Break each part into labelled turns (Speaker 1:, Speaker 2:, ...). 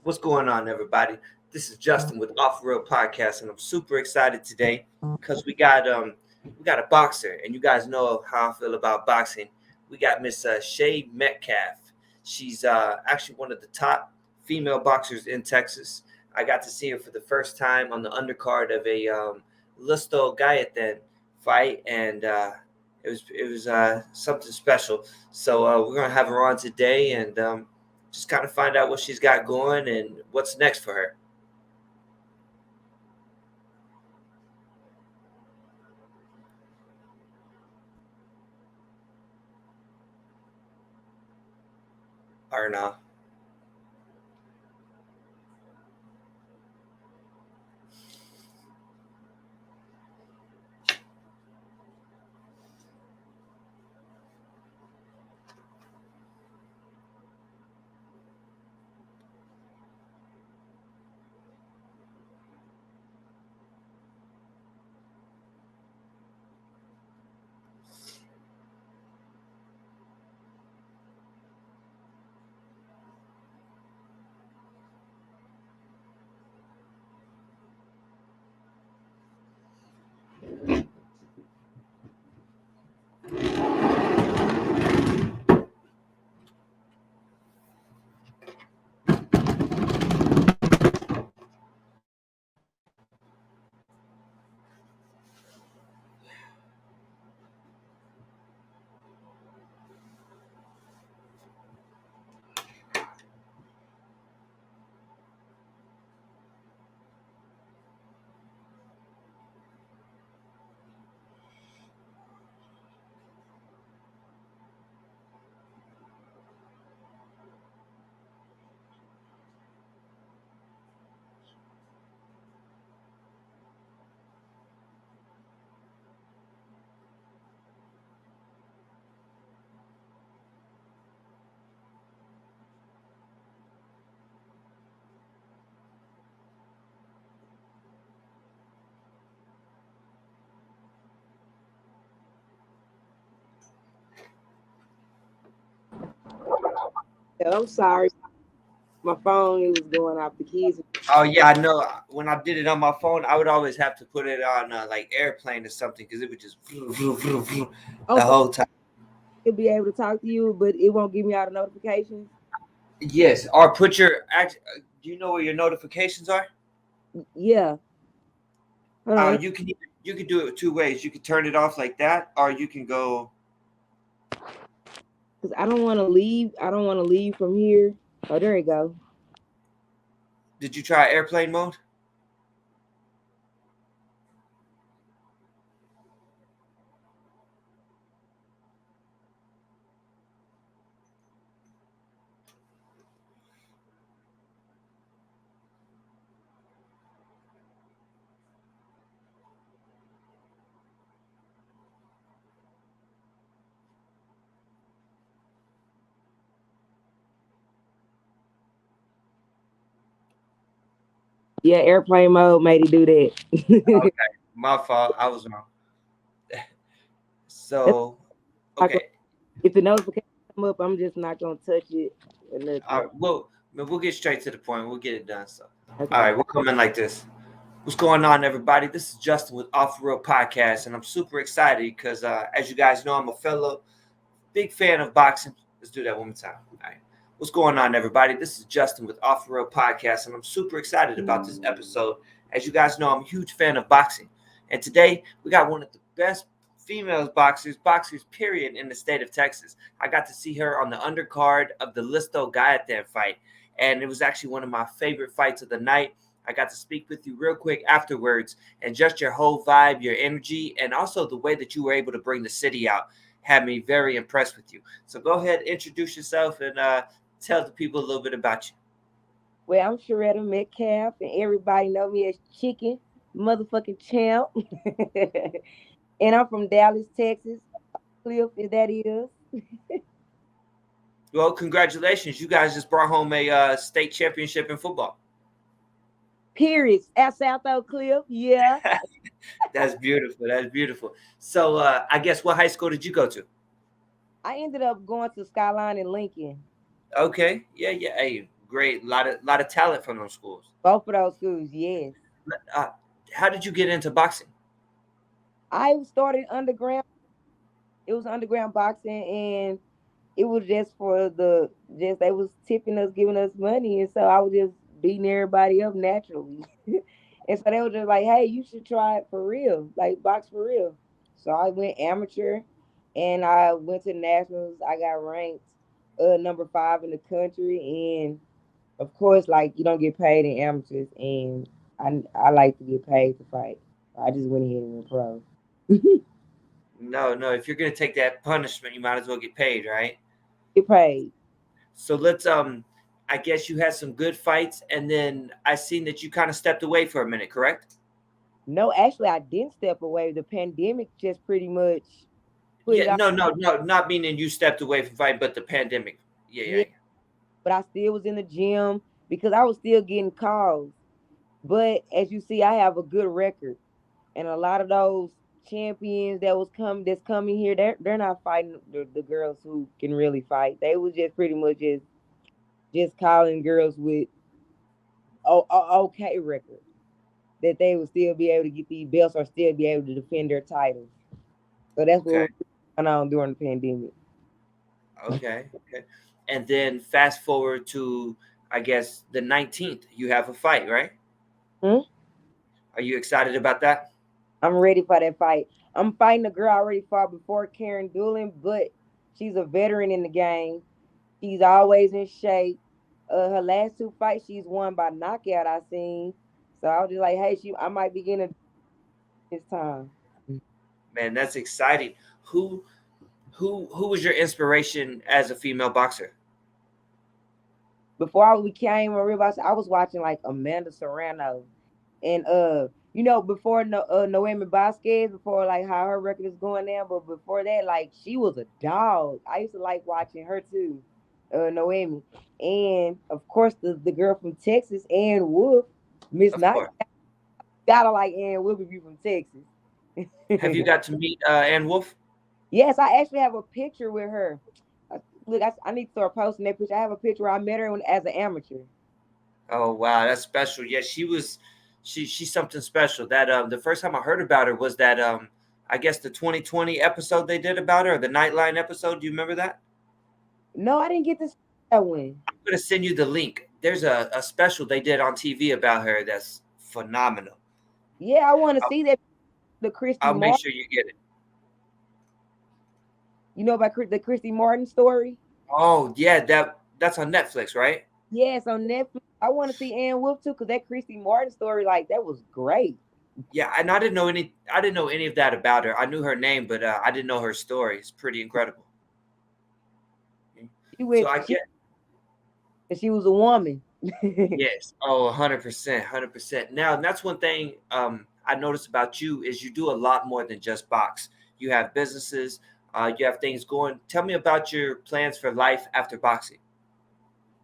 Speaker 1: What's going on, everybody? This is Justin with Off Road Podcast, and I'm super excited today because we got a boxer, and you guys know how I feel about boxing. We got Miss Sha Metcalf. She's actually one of the top female boxers in Texas. I got to see her for the first time on the undercard of a Listo Gayathan fight, and it was something special. So we're gonna have her on today, and just kind of find out what she's got going and what's next for her. Or no.
Speaker 2: I'm sorry. My phone it was going off the keys.
Speaker 1: Oh yeah, I know. When I did it on my phone, I would always have to put it on like airplane or something because it would just
Speaker 2: Oh,
Speaker 1: the
Speaker 2: so
Speaker 1: whole time.
Speaker 2: I'll be able to talk to you, but it won't give me all the notifications.
Speaker 1: Yes, or put your act. Do you know where your notifications are?
Speaker 2: Yeah. Hold on.
Speaker 1: You can do it two ways. You can turn it off like that, or you can go.
Speaker 2: Because I don't want to leave. I don't want to leave from here. Oh, there you go.
Speaker 1: Did you try airplane mode?
Speaker 2: Yeah, airplane mode made it do that.
Speaker 1: Okay, my fault. I was wrong.
Speaker 2: That's
Speaker 1: So,
Speaker 2: not gonna-
Speaker 1: okay.
Speaker 2: if the notifications come up, I'm just not gonna touch it or
Speaker 1: All
Speaker 2: nothing.
Speaker 1: right, we'll get straight to the point. We'll get it done. So, all
Speaker 2: Okay.
Speaker 1: right, we'll come in like this. What's going on, everybody? This is Justin with Off Road Podcast, and I'm super excited because, as you guys know, I'm a fellow big fan of boxing. Let's do that one more time. All right. What's going on, everybody? This is Justin with Off Road Podcast, and I'm super excited about this episode. As you guys know, I'm a huge fan of boxing, and today we got one of the best female boxers, period, in the state of Texas. I got to see her on the undercard of the Listo Gayathan fight, and it was actually one of my favorite fights of the night. I got to speak with you real quick afterwards, and just your whole vibe, your energy, and also the way that you were able to bring the city out had me very impressed with you. So go ahead, introduce yourself, and tell the people a little bit about you.
Speaker 2: Well, I'm Sharetta Metcalf, and everybody know me as Chicken, motherfucking champ. And I'm from Dallas, Texas. Cliff, if that is.
Speaker 1: Well, congratulations. You guys just brought home a state championship in football.
Speaker 2: Periods at South Oak Cliff. Yeah.
Speaker 1: That's beautiful. That's beautiful. So I guess what high school did you go to?
Speaker 2: I ended up going to Skyline in Lincoln.
Speaker 1: Okay. Yeah, yeah. Hey, Great, lot of talent from those schools.
Speaker 2: Both of those schools, yes.
Speaker 1: Uh, how did you get into boxing?
Speaker 2: I started underground. It was underground boxing, and it was just for the just they was tipping us, giving us money, and so I was just beating everybody up naturally. And so they were just like, "Hey, you should try it for real, like box for real." So I went amateur, and I went to nationals. I got ranked number 5 in the country, and of course, like you don't get paid in amateurs, and I like to get paid to fight. I just went ahead and went pro.
Speaker 1: No, no. If you're gonna take that punishment, you might as well get paid, right?
Speaker 2: Get paid.
Speaker 1: So let's I guess you had some good fights, and then I seen that you kind of stepped away for a minute, correct?
Speaker 2: No, actually, I didn't step away. The pandemic just pretty much put it
Speaker 1: Yeah,
Speaker 2: off.
Speaker 1: no, no, no, not meaning you stepped away from fighting, but the pandemic. Yeah, yeah,
Speaker 2: Yeah, but I still was in the gym because I was still getting calls. But as you see, I have a good record, and a lot of those champions that's coming here, they're not fighting the girls who can really fight. They was just pretty much just calling girls with okay record that they would still be able to get these belts or still be able to defend their titles. So that's what
Speaker 1: okay,
Speaker 2: was going on during the pandemic.
Speaker 1: okay, okay. And then fast forward to, I guess, the 19th. You have a fight, right?
Speaker 2: Hmm?
Speaker 1: Are you excited about that?
Speaker 2: I'm ready for that fight. I'm fighting a girl I already fought before, Karen Doolin, but she's a veteran in the game. She's always in shape. Her last 2 fights, she's won by knockout. I seen. So I was just like, hey, I might begin to this time.
Speaker 1: Man, that's exciting. Who who was your inspiration as a female boxer?
Speaker 2: Before I became a real boxer, I was watching like Amanda Serrano, and before Noemi Vasquez, before like how her record is going now, but before that, like she was a dog. I used to like watching her too, Noemi, and of course the girl from Texas, Ann Wolf, Miss
Speaker 1: Of
Speaker 2: Night.
Speaker 1: course.
Speaker 2: Gotta like Ann Wolf if you from Texas.
Speaker 1: Have you got to meet Ann Wolf?
Speaker 2: Yes, I actually have a picture with her. Look, I need to start posting that picture. I have a picture where I met her as an amateur.
Speaker 1: Oh wow, that's special. Yeah, she's something special. That the first time I heard about her was that I guess the 2020 episode they did about her, the Nightline episode. Do you remember that?
Speaker 2: No, I didn't get to see that one.
Speaker 1: I'm gonna send you the link. There's a special they did on TV about her that's phenomenal.
Speaker 2: Yeah, I want to
Speaker 1: I'll,
Speaker 2: see that. The Christy
Speaker 1: I'll make
Speaker 2: Martin.
Speaker 1: sure you get it.
Speaker 2: You know about the Christy Martin story?
Speaker 1: Oh yeah, that's on Netflix, right?
Speaker 2: Yes, on Netflix. I want to see Ann Wolf too, because that Christy Martin story, like that was great.
Speaker 1: Yeah, and I didn't know any of that about her. I knew her name, but I didn't know her story. It's pretty incredible.
Speaker 2: She
Speaker 1: So
Speaker 2: went.
Speaker 1: I get
Speaker 2: She was a woman.
Speaker 1: yes. Oh, 100%, 100%. Now, that's one thing I noticed about you is you do a lot more than just box. You have businesses, you have things going. Tell me about your plans for life after boxing.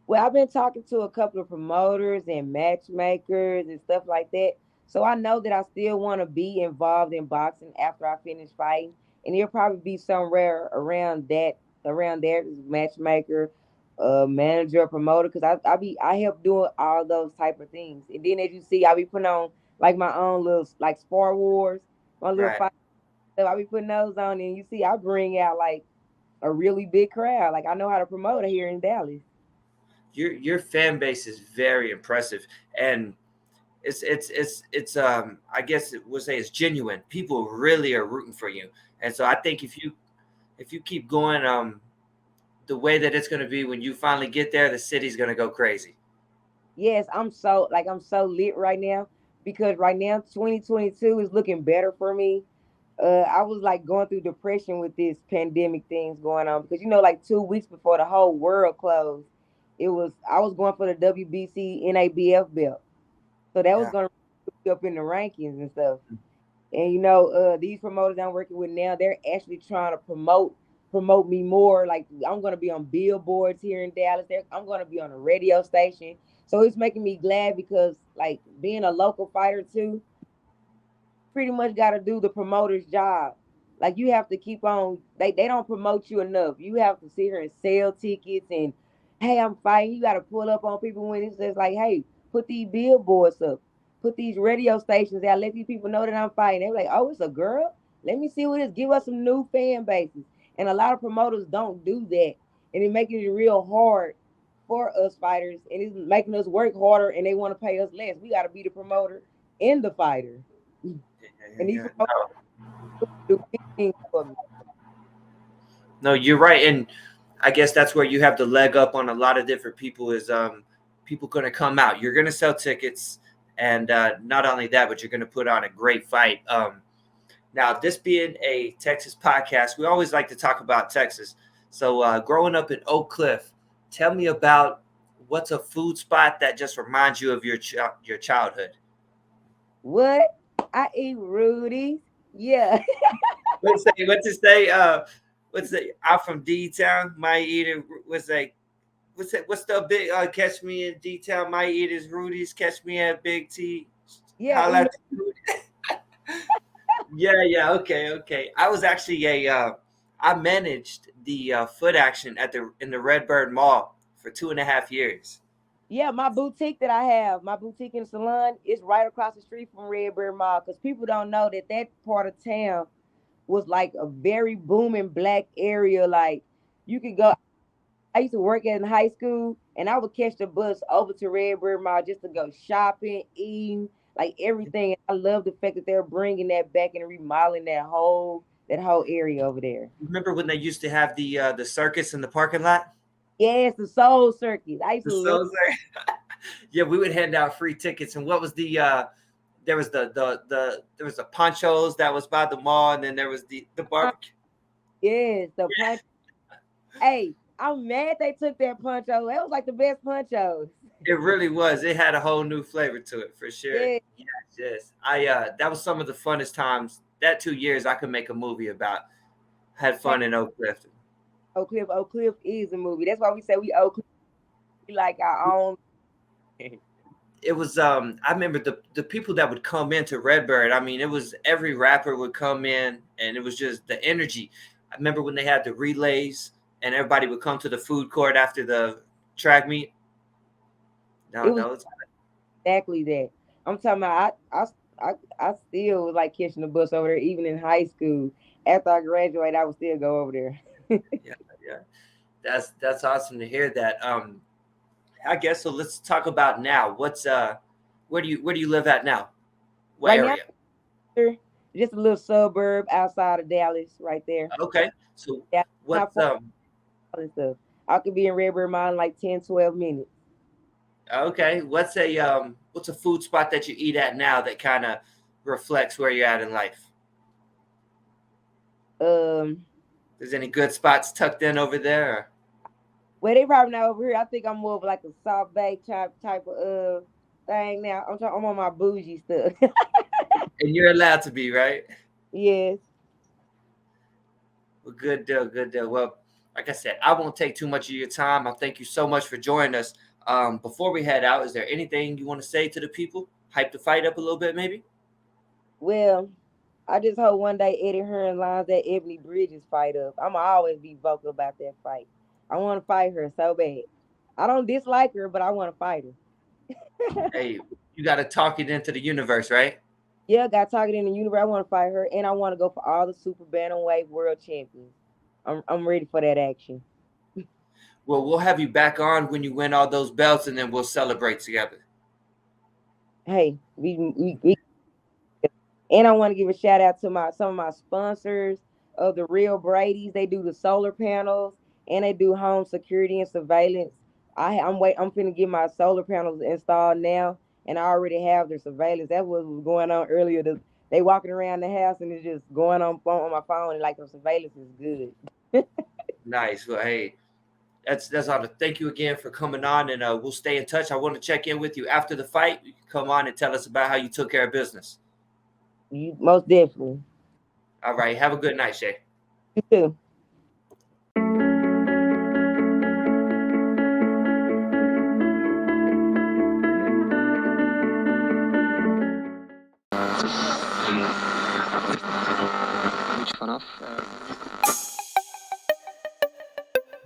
Speaker 2: Well, I've been talking to a couple of promoters and matchmakers and stuff like that. So I know that I still want to be involved in boxing after I finish fighting. And it'll probably be somewhere around there, as matchmaker, manager, promoter, because I help doing all those type of things. And then as you see, I be putting on like my own little like Spar Wars, my little
Speaker 1: Right.
Speaker 2: fight stuff. I be putting those on, and you see, I bring out like a really big crowd. Like I know how to promote it here in Dallas.
Speaker 1: Your fan base is very impressive, and it's I guess it would say it's genuine. People really are rooting for you, and so I think if you keep going the way that it's going to be when you finally get there, the city's going to go crazy.
Speaker 2: Yes, I'm so lit right now because right now 2022 is looking better for me. I was like going through depression with this pandemic things going on because like 2 weeks before the whole world closed, I was going for the WBC NABF belt, so that was
Speaker 1: Yeah.
Speaker 2: gonna be up in the rankings and stuff. And these promoters I'm working with now, they're actually trying to promote me more. Like I'm gonna be on billboards here in Dallas. I'm gonna be on a radio station. So it's making me glad because like being a local fighter too, pretty much gotta do the promoter's job. Like you have to keep on they don't promote you enough. You have to sit here and sell tickets and hey, I'm fighting. You got to pull up on people when it's just like, hey, put these billboards up, put these radio stations out, let these people know that I'm fighting. They're like, oh, it's a girl. Let me see what it is. Give us some new fan bases. And a lot of promoters don't do that, and it making it real hard for us fighters, and it's making us work harder, and they want to pay us less. We got to be the promoter and the fighter, and these
Speaker 1: Yeah.
Speaker 2: promoters do big things for me.
Speaker 1: No, you're right, and I guess that's where you have the leg up on a lot of different people. Is people going to come out? You're going to sell tickets, and not only that, but you're going to put on a great fight. Now, this being a Texas podcast, we always like to talk about Texas. So, growing up in Oak Cliff, tell me about what's a food spot that just reminds you of your childhood.
Speaker 2: What? I eat Rudy's. Yeah.
Speaker 1: What's say? What's it say? What's it? I'm from D-Town. My eater. What's like? What's it? What's the big? Catch me in D-Town. My eaters Rudy's. Catch me at Big T.
Speaker 2: Yeah,
Speaker 1: Holla at the Rudy. Yeah, yeah, okay, okay. I was actually I managed the foot action at the in the Redbird Mall for 2.5 years.
Speaker 2: yeah, my boutique that I have, my boutique and salon is right across the street from Redbird Mall, because people don't know that that part of town was like a very booming black area. Like, you could go. I used to work in high school, and I would catch the bus over to Redbird Mall just to go shopping, eating, like everything. I love the fact that they're bringing that back and remodeling that whole area over there.
Speaker 1: Remember when they used to have the circus in the parking lot?
Speaker 2: Yes, the Soul Circus. I used
Speaker 1: The
Speaker 2: to love.
Speaker 1: Soul Yeah, we would hand out free tickets. And what was there was there was the ponchos that was by the mall, and then there was the barbecue.
Speaker 2: Yes, the punch. Hey, I'm mad they took that puncho. That was like the best punchos.
Speaker 1: It really was. It had a whole new flavor to it for sure.
Speaker 2: Yeah.
Speaker 1: Yes, yes. I that was some of the funnest times. That 2 years I could make a movie about. Had
Speaker 2: Hey,
Speaker 1: fun in Oak Cliff.
Speaker 2: Oak Cliff is a movie. That's why we say we Oak Cliff, we like our own.
Speaker 1: It was I remember the people that would come into Redbird. I mean, it was every rapper would come in, and it was just the energy. I remember when they had the relays and everybody would come to the food court after the track meet.
Speaker 2: It
Speaker 1: No,
Speaker 2: was
Speaker 1: no, it's
Speaker 2: exactly that. I'm talking about. I still was like catching the bus over there, even in high school. After I graduated, I would still go over there.
Speaker 1: yeah, yeah. That's awesome to hear that. I guess so. Let's talk about now. What's where do you live at now? What
Speaker 2: Right now,
Speaker 1: area?
Speaker 2: just a little suburb outside of Dallas, right there.
Speaker 1: Okay. So
Speaker 2: Yeah, not
Speaker 1: what's
Speaker 2: far and stuff. I could be in Redbird Mall in like 10, 12 minutes.
Speaker 1: okay? What's a food spot that you eat at now that kind of reflects where you're at in life?
Speaker 2: Um,
Speaker 1: There's any good spots tucked in over there?
Speaker 2: well, they probably not over here. I think I'm more of like a soft bake type of thing now. I'm on my bougie stuff.
Speaker 1: And you're allowed to be, right?
Speaker 2: Yes.
Speaker 1: Well, good deal, good deal. Well, like I said, I won't take too much of your time. I thank you so much for joining us. Before we head out, is there anything you want to say to the people? Hype the fight up a little bit, maybe?
Speaker 2: Well, I just hope one day Eddie Hearn lines that Ebony Bridges fight up. I'ma always be vocal about that fight. I want to fight her so bad. I don't dislike her, but I want to fight her.
Speaker 1: Hey, you got to talk it into the universe, right?
Speaker 2: Yeah, got targeted in the universe. I want to fight her, and I want to go for all the super bantamweight world champions. I'm ready for that action.
Speaker 1: Well, we'll have you back on when you win all those belts, and then we'll celebrate together.
Speaker 2: Hey, we and I want to give a shout out to my some of my sponsors of the Real Brady's. They do the solar panels and they do home security and surveillance. I'm finna get my solar panels installed now, and I already have their surveillance. That was going on earlier. They walking around the house and it's just going on my phone, and like the surveillance is good.
Speaker 1: Nice. Well, hey, that's all. Thank you again for coming on, and we'll stay in touch. I want to check in with you after the fight. You can come on and tell us about how you took care of business.
Speaker 2: You most definitely.
Speaker 1: All right. Have a good night, Shay.
Speaker 2: You too.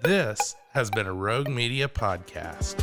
Speaker 3: This has been a Rogue Media podcast.